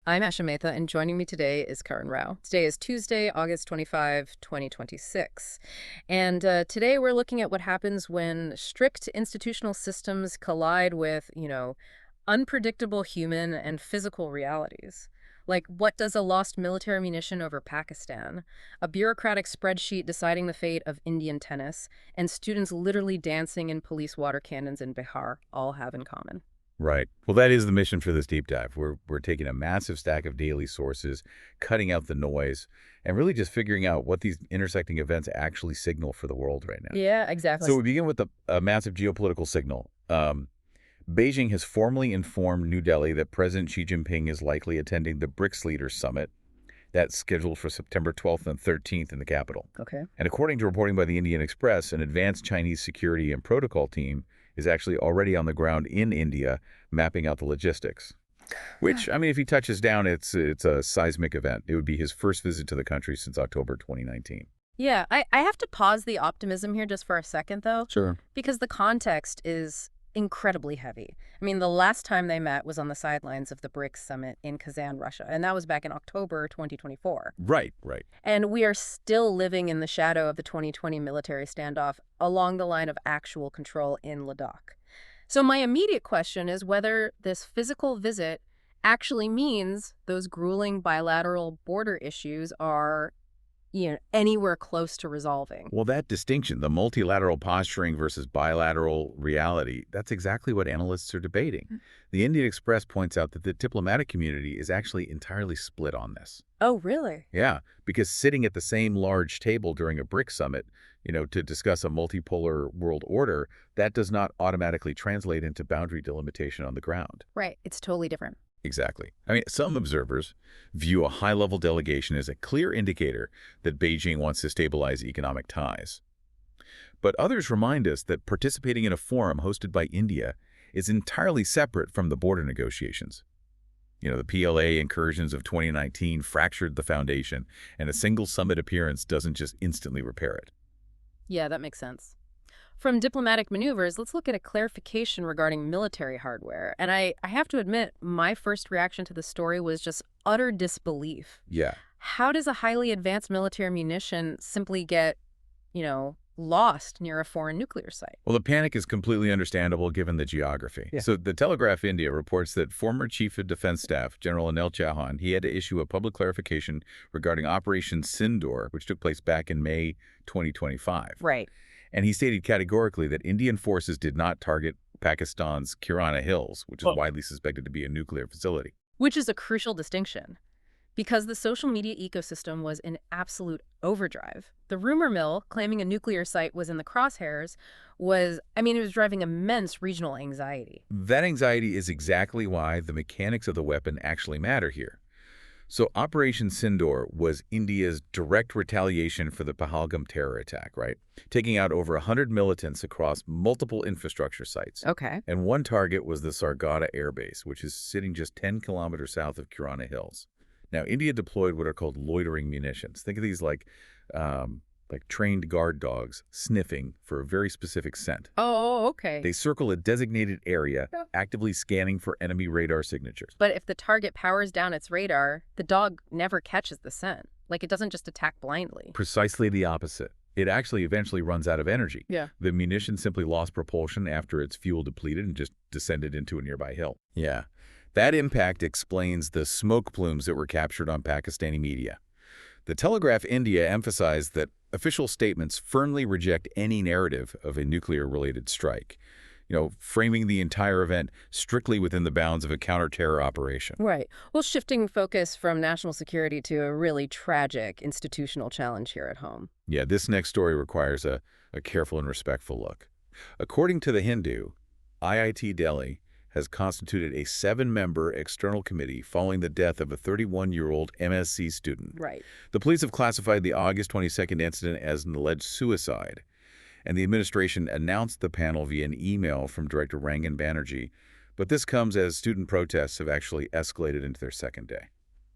I'm Ayesha Mehta, and joining me today is Karan. Today is Tuesday, August 25, 2026. And today we're looking at what happens when strict institutional systems collide with, unpredictable human and physical realities. Like, what does a lost military munition over Pakistan, a bureaucratic spreadsheet deciding the fate of Indian tennis, and students literally dancing in police water cannons in Bihar all have in common? Right. Well, that is the mission for this deep dive. We're taking a massive stack of daily sources, cutting out the noise, and really just figuring out what these intersecting events actually signal for the world right now. Yeah, exactly. So we begin with a massive geopolitical signal. Beijing has formally informed New Delhi that President Xi Jinping is likely attending the BRICS Leaders Summit. That's scheduled for September 12th and 13th in the capital. Okay. And according to reporting by the Indian Express, an advanced Chinese security and protocol team is actually already on the ground in India mapping out the logistics. Which, I mean, if he touches down, it's a seismic event. It would be his first visit to the country since October 2019. Yeah, I have to pause the optimism here just for a second, though. Sure. Because the context is incredibly heavy. I mean, the last time they met was on the sidelines of the BRICS summit in Kazan, Russia, and that was back in October 2024. Right. And we are still living in the shadow of the 2020 military standoff along the line of actual control in Ladakh. So my immediate question is whether this physical visit actually means those grueling bilateral border issues are anywhere close to resolving. Well, that distinction, the multilateral posturing versus bilateral reality, that's exactly what analysts are debating. The Indian Express points out that the diplomatic community is actually entirely split on this. Oh, really? Yeah, because sitting at the same large table during a BRICS summit, to discuss a multipolar world order, that does not automatically translate into boundary delimitation on the ground. Right. It's totally different. Exactly. I mean, some observers view a high-level delegation as a clear indicator that Beijing wants to stabilize economic ties. But others remind us that participating in a forum hosted by India is entirely separate from the border negotiations. The PLA incursions of 2019 fractured the foundation, and a single summit appearance doesn't just instantly repair it. Yeah, that makes sense. From diplomatic maneuvers, let's look at a clarification regarding military hardware. And I have to admit, my first reaction to the story was just utter disbelief. Yeah. How does a highly advanced military munition simply get, lost near a foreign nuclear site? Well, the panic is completely understandable given the geography. Yeah. So the Telegraph India reports that former Chief of Defense Staff, General Anil Chauhan, he had to issue a public clarification regarding Operation Sindoor, which took place back in May 2025. Right. And he stated categorically that Indian forces did not target Pakistan's Kirana Hills, which is widely suspected to be a nuclear facility. Which is a crucial distinction, because the social media ecosystem was in absolute overdrive. The rumor mill claiming a nuclear site was in the crosshairs it was driving immense regional anxiety. That anxiety is exactly why the mechanics of the weapon actually matter here. So Operation Sindoor was India's direct retaliation for the Pahalgam terror attack, right? Taking out over 100 militants across multiple infrastructure sites. Okay. And one target was the Sargada Air Base, which is sitting just 10 kilometers south of Kirana Hills. Now, India deployed what are called loitering munitions. Think of these like trained guard dogs sniffing for a very specific scent. Oh, okay. They circle a designated area, actively scanning for enemy radar signatures. But if the target powers down its radar, the dog never catches the scent. Like, it doesn't just attack blindly. Precisely the opposite. It actually eventually runs out of energy. Yeah. The munition simply lost propulsion after its fuel depleted and just descended into a nearby hill. Yeah. That impact explains the smoke plumes that were captured on Pakistani media. The Telegraph India emphasized that official statements firmly reject any narrative of a nuclear-related strike, framing the entire event strictly within the bounds of a counter-terror operation. Right. Well, shifting focus from national security to a really tragic institutional challenge here at home. Yeah, this next story requires a careful and respectful look. According to The Hindu, IIT Delhi has constituted a 7-member external committee following the death of a 31-year-old MSc student. Right. The police have classified the August 22nd incident as an alleged suicide, and the administration announced the panel via an email from Director Rangan Banerjee, but this comes as student protests have actually escalated into their second day.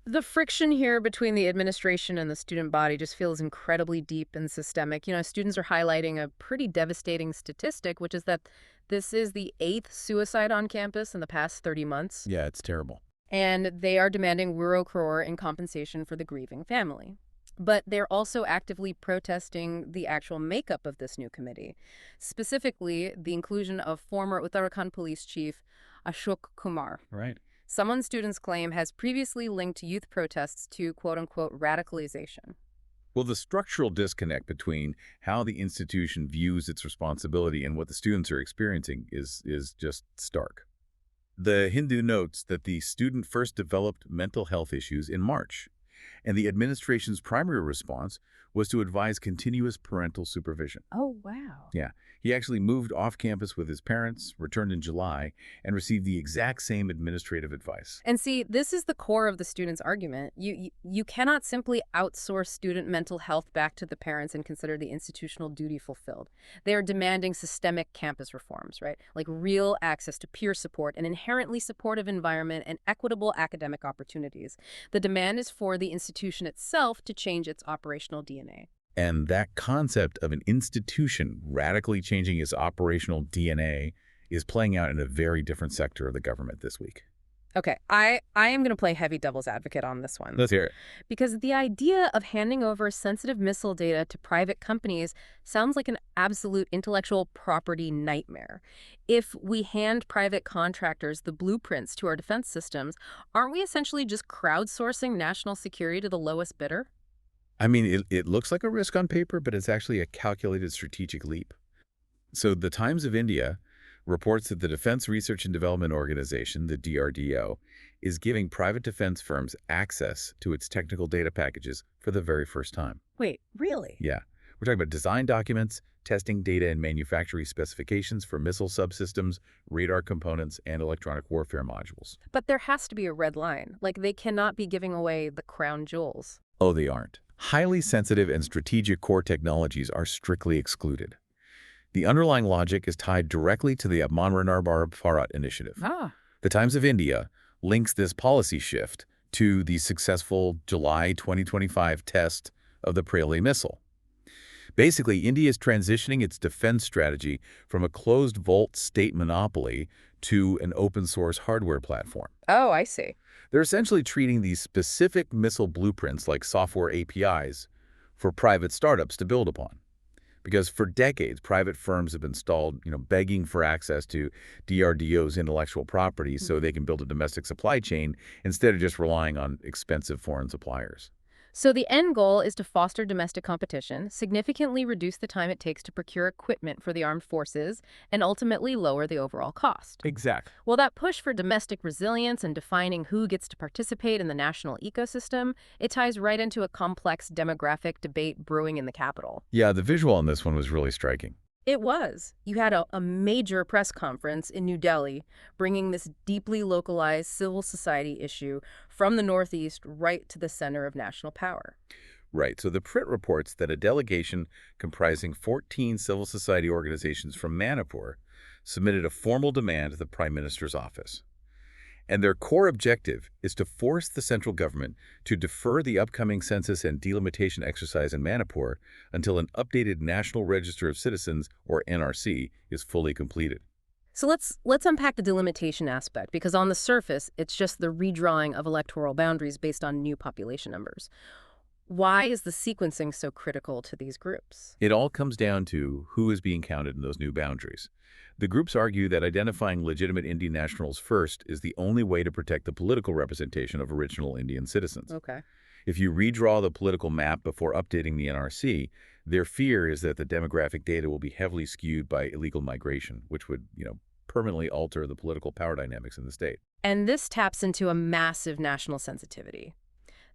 The friction here between the administration and the student body just feels incredibly deep and systemic. Students are highlighting a pretty devastating statistic, which is that this is the 8th suicide on campus in the past 30 months. Yeah, it's terrible. And they are demanding recruitment in compensation for the grieving family. But they're also actively protesting the actual makeup of this new committee, specifically the inclusion of former Uttarakhand police chief Ashok Kumar. Right. Someone students claim has previously linked youth protests to quote-unquote radicalization. Well, the structural disconnect between how the institution views its responsibility and what the students are experiencing is just stark. The Hindu notes that the student first developed mental health issues in March, and the administration's primary response was to advise continuous parental supervision. Oh, wow. Yeah, he actually moved off campus with his parents, returned in July, and received the exact same administrative advice. And see, this is the core of the student's argument. You cannot simply outsource student mental health back to the parents and consider the institutional duty fulfilled. They are demanding systemic campus reforms, right? Like real access to peer support, an inherently supportive environment, and equitable academic opportunities. The demand is for the institution itself to change its operational DNA. And that concept of an institution radically changing its operational DNA is playing out in a very different sector of the government this week. Okay, I am going to play heavy devil's advocate on this one. Let's hear it. Because the idea of handing over sensitive missile data to private companies sounds like an absolute intellectual property nightmare. If we hand private contractors the blueprints to our defense systems, aren't we essentially just crowdsourcing national security to the lowest bidder? I mean, it looks like a risk on paper, but it's actually a calculated strategic leap. So the Times of India reports that the Defense Research and Development Organization, the DRDO, is giving private defense firms access to its technical data packages for the very first time. Wait, really? Yeah. We're talking about design documents, testing data and manufacturing specifications for missile subsystems, radar components, and electronic warfare modules. But there has to be a red line. Like, they cannot be giving away the crown jewels. Oh, they aren't. Highly sensitive and strategic core technologies are strictly excluded. The underlying logic is tied directly to the Atmanirbhar Bharat initiative. The Times of India links this policy shift to the successful July 2025 test of the Pralay missile. Basically, India is transitioning its defense strategy from a closed vault state monopoly to an open-source hardware platform. Oh, I see. They're essentially treating these specific missile blueprints like software APIs for private startups to build upon. Because for decades, private firms have been stalled, begging for access to DRDO's intellectual property so they can build a domestic supply chain instead of just relying on expensive foreign suppliers. So the end goal is to foster domestic competition, significantly reduce the time it takes to procure equipment for the armed forces, and ultimately lower the overall cost. Exactly. Well, that push for domestic resilience and defining who gets to participate in the national ecosystem, it ties right into a complex demographic debate brewing in the capital. Yeah, the visual on this one was really striking. It was. You had a major press conference in New Delhi, bringing this deeply localized civil society issue from the Northeast right to the center of national power. Right. So the Prit reports that a delegation comprising 14 civil society organizations from Manipur submitted a formal demand to the Prime Minister's office. And their core objective is to force the central government to defer the upcoming census and delimitation exercise in Manipur until an updated National Register of Citizens, or NRC, is fully completed. So let's unpack the delimitation aspect, because on the surface, it's just the redrawing of electoral boundaries based on new population numbers. Why is the sequencing so critical to these groups? It all comes down to who is being counted in those new boundaries. The groups argue that identifying legitimate Indian nationals first is the only way to protect the political representation of original Indian citizens. Okay. If you redraw the political map before updating the NRC, their fear is that the demographic data will be heavily skewed by illegal migration, which would, permanently alter the political power dynamics in the state. And this taps into a massive national sensitivity.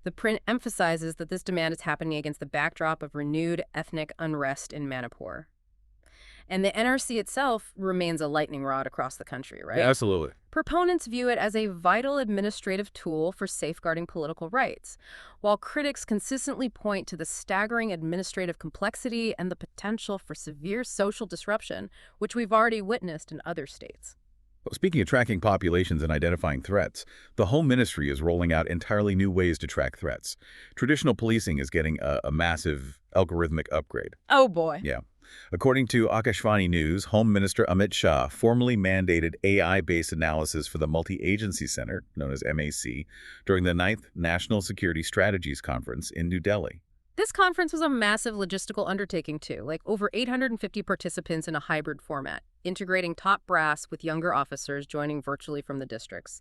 The print emphasizes that this demand is happening against the backdrop of renewed ethnic unrest in Manipur. And the NRC itself remains a lightning rod across the country, right? Yeah, absolutely. Proponents view it as a vital administrative tool for safeguarding political rights, while critics consistently point to the staggering administrative complexity and the potential for severe social disruption, which we've already witnessed in other states. Well, speaking of tracking populations and identifying threats, the Home Ministry is rolling out entirely new ways to track threats. Traditional policing is getting a massive algorithmic upgrade. Oh, boy. Yeah. According to Akashvani News, Home Minister Amit Shah formally mandated AI-based analysis for the Multi-Agency Center, known as MAC, during the 9th National Security Strategies Conference in New Delhi. This conference was a massive logistical undertaking, too, like over 850 participants in a hybrid format, integrating top brass with younger officers joining virtually from the districts.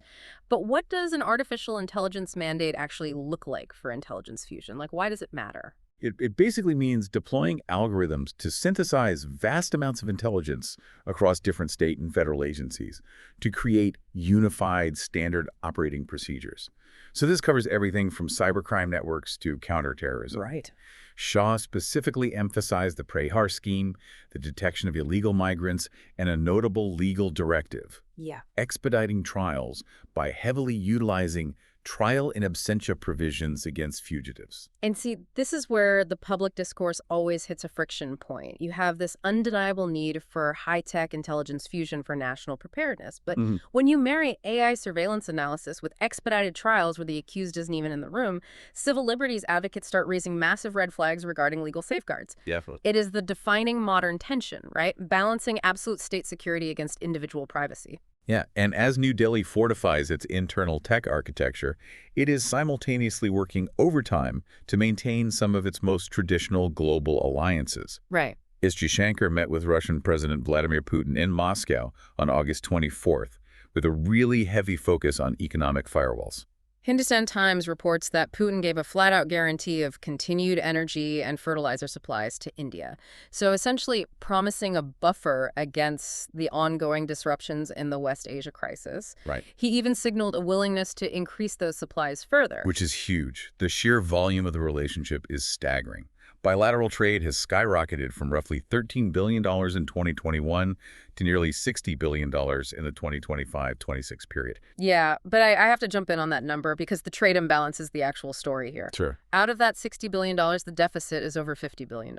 But what does an artificial intelligence mandate actually look like for intelligence fusion? Like, why does it matter? It basically means deploying algorithms to synthesize vast amounts of intelligence across different state and federal agencies to create unified standard operating procedures. So this covers everything from cybercrime networks to counterterrorism. Right. Shah specifically emphasized the Prehar scheme, the detection of illegal migrants, and a notable legal directive, Yeah. expediting trials by heavily utilizing trial in absentia provisions against fugitives. And see, this is where the public discourse always hits a friction point. You have this undeniable need for high-tech intelligence fusion for national preparedness. But when you marry AI surveillance analysis with expedited trials where the accused isn't even in the room, civil liberties advocates start raising massive red flags regarding legal safeguards. Definitely. It is the defining modern tension, right? Balancing absolute state security against individual privacy. Yeah, and as New Delhi fortifies its internal tech architecture, it is simultaneously working overtime to maintain some of its most traditional global alliances. Right. As Jaishankar met with Russian President Vladimir Putin in Moscow on August 24th, with a really heavy focus on economic firewalls. Hindustan Times reports that Putin gave a flat-out guarantee of continued energy and fertilizer supplies to India. So essentially promising a buffer against the ongoing disruptions in the West Asia crisis. Right. He even signaled a willingness to increase those supplies further. Which is huge. The sheer volume of the relationship is staggering. Bilateral trade has skyrocketed from roughly $13 billion in 2021 to nearly $60 billion in the 2025-26 period. Yeah, but I have to jump in on that number because the trade imbalance is the actual story here. Sure. Out of that $60 billion, the deficit is over $50 billion.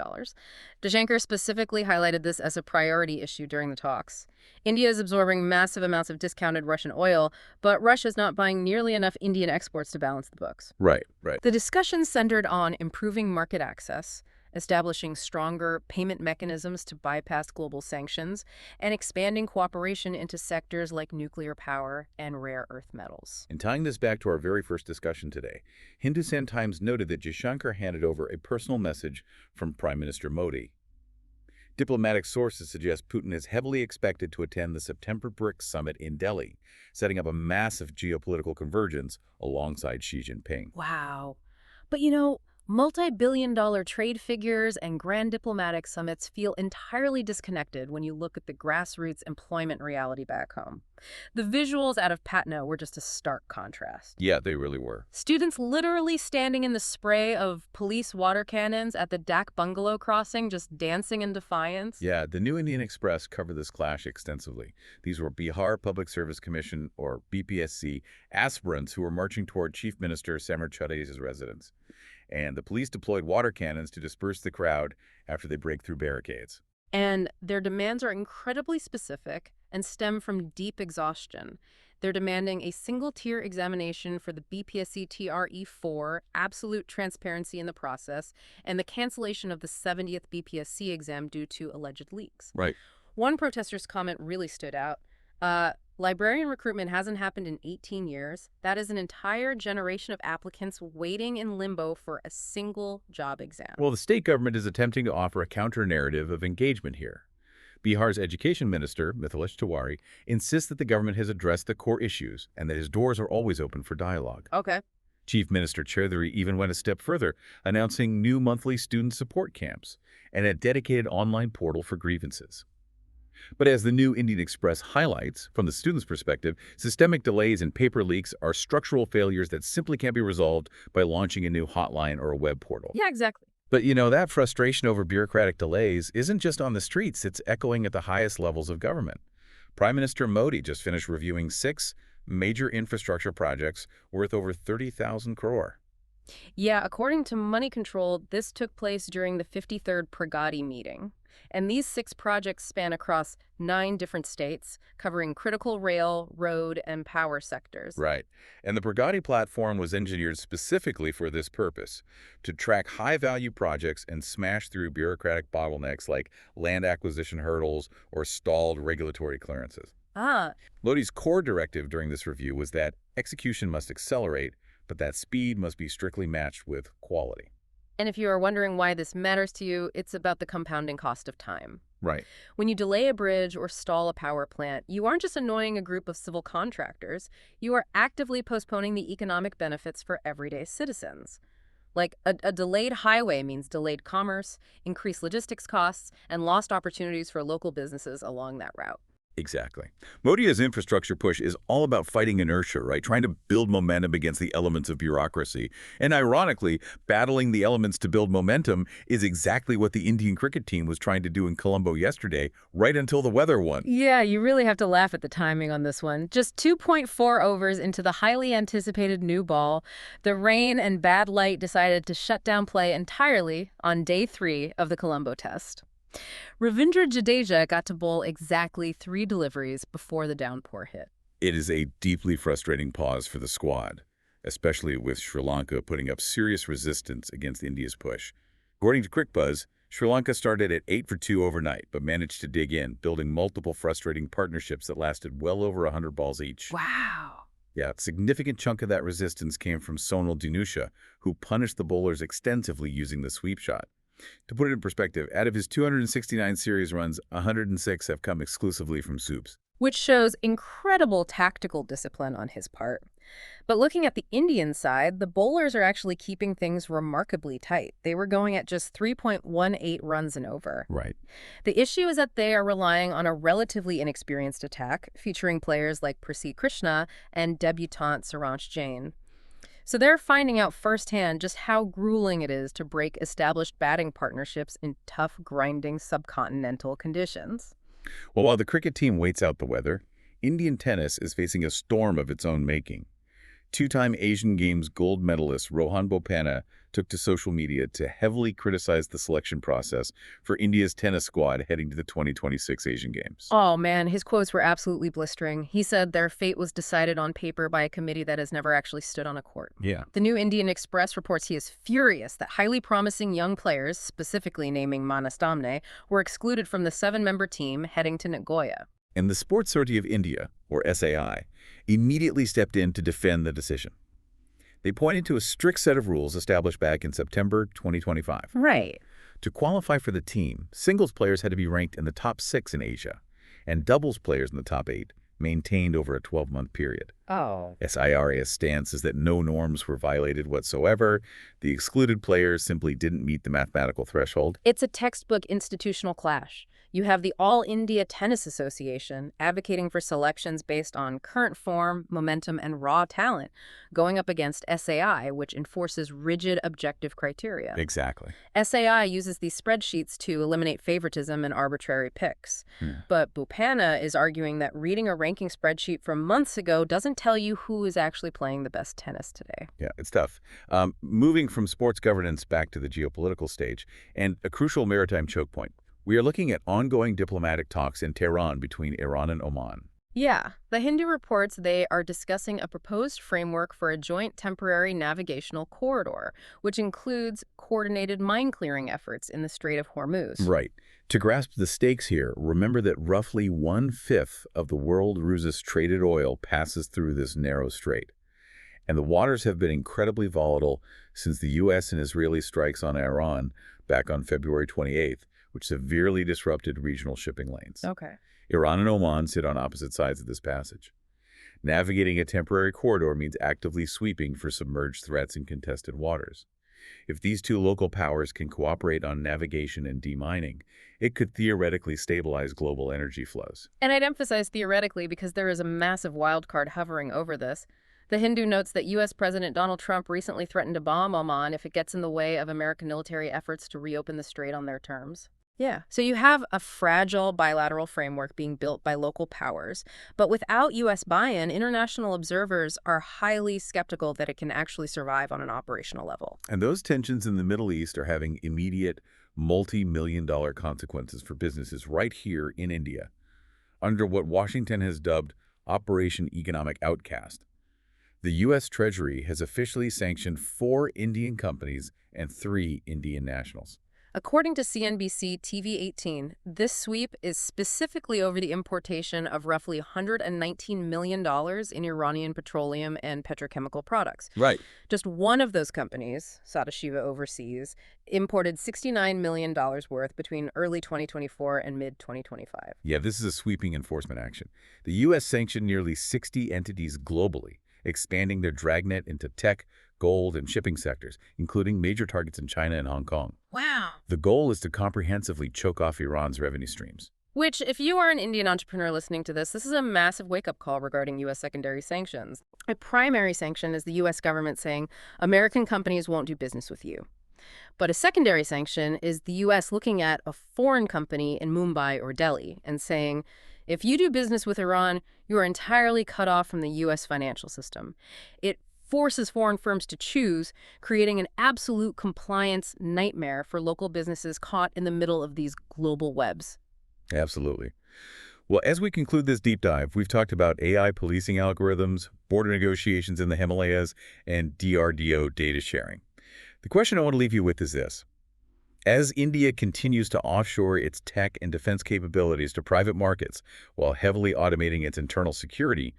Jaishankar specifically highlighted this as a priority issue during the talks. India is absorbing massive amounts of discounted Russian oil, but Russia's not buying nearly enough Indian exports to balance the books. Right. The discussion centered on improving market access, establishing stronger payment mechanisms to bypass global sanctions, and expanding cooperation into sectors like nuclear power and rare earth metals. And tying this back to our very first discussion today, Hindustan Times noted that Jaishankar handed over a personal message from Prime Minister Modi. Diplomatic sources suggest Putin is heavily expected to attend the September BRICS summit in Delhi, setting up a massive geopolitical convergence alongside Xi Jinping. Wow. But you know, multi-billion-dollar trade figures and grand diplomatic summits feel entirely disconnected when you look at the grassroots employment reality back home. The visuals out of Patna were just a stark contrast. Yeah, they really were. Students literally standing in the spray of police water cannons at the Dak bungalow crossing, just dancing in defiance. Yeah, the New Indian Express covered this clash extensively. These were Bihar Public Service Commission, or BPSC, aspirants who were marching toward Chief Minister Samar Chowdhury's residence. And the police deployed water cannons to disperse the crowd after they break through barricades. And their demands are incredibly specific and stem from deep exhaustion. They're demanding a single-tier examination for the BPSC TRE4, absolute transparency in the process, and the cancellation of the 70th BPSC exam due to alleged leaks. Right. One protester's comment really stood out. Librarian recruitment hasn't happened in 18 years. That is an entire generation of applicants waiting in limbo for a single job exam. Well, the state government is attempting to offer a counter-narrative of engagement here. Bihar's education minister, Mehta, insists that the government has addressed the core issues and that his doors are always open for dialogue. Okay. Chief Minister Chowdhury even went a step further, announcing new monthly student support camps and a dedicated online portal for grievances. But as the New Indian Express highlights, from the students' perspective, systemic delays and paper leaks are structural failures that simply can't be resolved by launching a new hotline or a web portal. Yeah, exactly. But you know, that frustration over bureaucratic delays isn't just on the streets, it's echoing at the highest levels of government. Prime Minister Modi just finished reviewing 6 major infrastructure projects worth over 30,000 crore. Yeah, according to Money Control, this took place during the 53rd Pragati meeting. And these 6 projects span across 9 different states, covering critical rail, road, and power sectors. Right. And the Pragati platform was engineered specifically for this purpose, to track high-value projects and smash through bureaucratic bottlenecks like land acquisition hurdles or stalled regulatory clearances. Ah, Modi's core directive during this review was that execution must accelerate, but that speed must be strictly matched with quality. and if you are wondering why this matters to you, it's about the compounding cost of time. Right. When you delay a bridge or stall a power plant, you aren't just annoying a group of civil contractors, you are actively postponing the economic benefits for everyday citizens. Like, a delayed highway means delayed commerce, increased logistics costs, and lost opportunities for local businesses along that route. Exactly. Modi's infrastructure push is all about fighting inertia, right? Trying to build momentum against the elements of bureaucracy. And ironically, battling the elements to build momentum is exactly what the Indian cricket team was trying to do in Colombo yesterday, right until the weather won. Yeah, you really have to laugh at the timing on this one. Just 2.4 overs into the highly anticipated new ball, the rain and bad light decided to shut down play entirely on day 3 of the Colombo test. Ravindra Jadeja got to bowl exactly 3 deliveries before the downpour hit. It is a deeply frustrating pause for the squad, especially with Sri Lanka putting up serious resistance against India's push. According to CricBuzz, Sri Lanka started at 8 for 2 overnight, but managed to dig in, building multiple frustrating partnerships that lasted well over 100 balls each. Wow. Yeah, a significant chunk of that resistance came from Sonal Dinusha, who punished the bowlers extensively using the sweep shot. To put it in perspective, out of his 269 series runs, 106 have come exclusively from soups. Which shows incredible tactical discipline on his part. But looking at the Indian side, the bowlers are actually keeping things remarkably tight. They were going at just 3.18 runs an over. Right. The issue is that they are relying on a relatively inexperienced attack, featuring players like Prasidh Krishna and debutante Saransh Jain. So they're finding out firsthand just how grueling it is to break established batting partnerships in tough, grinding subcontinental conditions. Well, while the cricket team waits out the weather, Indian tennis is facing a storm of its own making. Two-time Asian Games gold medalist Rohan Bopanna took to social media to heavily criticize the selection process for India's tennis squad heading to the 2026 Asian Games. Oh man, his quotes were absolutely blistering. He said their fate was decided on paper by a committee that has never actually stood on a court. Yeah. The New Indian Express reports he is furious that highly promising young players, specifically naming Manas Damne, were excluded from the 7-member team heading to Nagoya. And the Sports Authority of India, or SAI, immediately stepped in to defend the decision. They pointed to a strict set of rules established back in September 2025. Right. To qualify for the team, singles players had to be ranked in the top 6 in Asia, and doubles players in the top 8, maintained over a 12-month period. Oh. SIRA's stance is that no norms were violated whatsoever. The excluded players simply didn't meet the mathematical threshold. It's a textbook institutional clash. You have the All India Tennis Association advocating for selections based on current form, momentum, and raw talent, going up against SAI, which enforces rigid objective criteria. Exactly. SAI uses these spreadsheets to eliminate favoritism and arbitrary picks. But Bopanna is arguing that reading a ranking spreadsheet from months ago doesn't tell you who is actually playing the best tennis today. Yeah, it's tough. Moving from sports governance back to the geopolitical stage, and a crucial maritime choke point. We are looking at ongoing diplomatic talks in Tehran between Iran and Oman. Yeah, the Hindu reports they are discussing a proposed framework for a joint temporary navigational corridor, which includes coordinated mine clearing efforts in the Strait of Hormuz. Right. To grasp the stakes here, remember that roughly 1/5 of the world's traded oil passes through this narrow strait. And the waters have been incredibly volatile since the U.S. and Israeli strikes on Iran back on February 28th, which severely disrupted regional shipping lanes. Okay. Iran and Oman sit on opposite sides of this passage. Navigating a temporary corridor means actively sweeping for submerged threats in contested waters. If these two local powers can cooperate on navigation and demining, it could theoretically stabilize global energy flows. And I'd emphasize theoretically because there is a massive wildcard hovering over this. The Hindu notes that U.S. President Donald Trump recently threatened to bomb Oman if it gets in the way of American military efforts to reopen the strait on their terms. Yeah. So you have a fragile bilateral framework being built by local powers, but without U.S. buy-in, international observers are highly skeptical that it can actually survive on an operational level. And those tensions in the Middle East are having immediate, multi-million-dollar consequences for businesses right here in India, under what Washington has dubbed Operation Economic Outcast. The U.S. Treasury has officially sanctioned 4 Indian companies and 3 Indian nationals. According to CNBC TV18, this sweep is specifically over the importation of roughly $119 million in Iranian petroleum and petrochemical products. Right. Just one of those companies, Sadashiva Overseas, imported $69 million worth between early 2024 and mid-2025. Yeah, this is a sweeping enforcement action. The U.S. sanctioned nearly 60 entities globally, expanding their dragnet into tech, gold, and shipping sectors, including major targets in China and Hong Kong. Wow. The goal is to comprehensively choke off Iran's revenue streams. Which, if you are an Indian entrepreneur listening to this is a massive wake-up call regarding U.S. secondary sanctions. A primary sanction is the U.S. government saying American companies won't do business with you. But a secondary sanction is the U.S. looking at a foreign company in Mumbai or Delhi and saying, if you do business with Iran, you are entirely cut off from the U.S. financial system. It forces foreign firms to choose, creating an absolute compliance nightmare for local businesses caught in the middle of these global webs. Absolutely. Well, as we conclude this deep dive, we've talked about AI policing algorithms, border negotiations in the Himalayas, and DRDO data sharing. The question I want to leave you with is this. As India continues to offshore its tech and defense capabilities to private markets while heavily automating its internal security,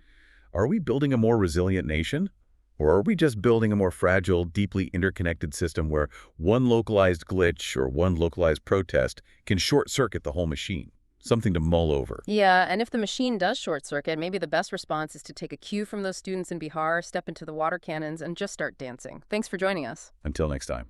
are we building a more resilient nation? Or are we just building a more fragile, deeply interconnected system where one localized glitch or one localized protest can short-circuit the whole machine? Something to mull over. Yeah, and if the machine does short-circuit, maybe the best response is to take a cue from those students in Bihar, step into the water cannons, and just start dancing. Thanks for joining us. Until next time.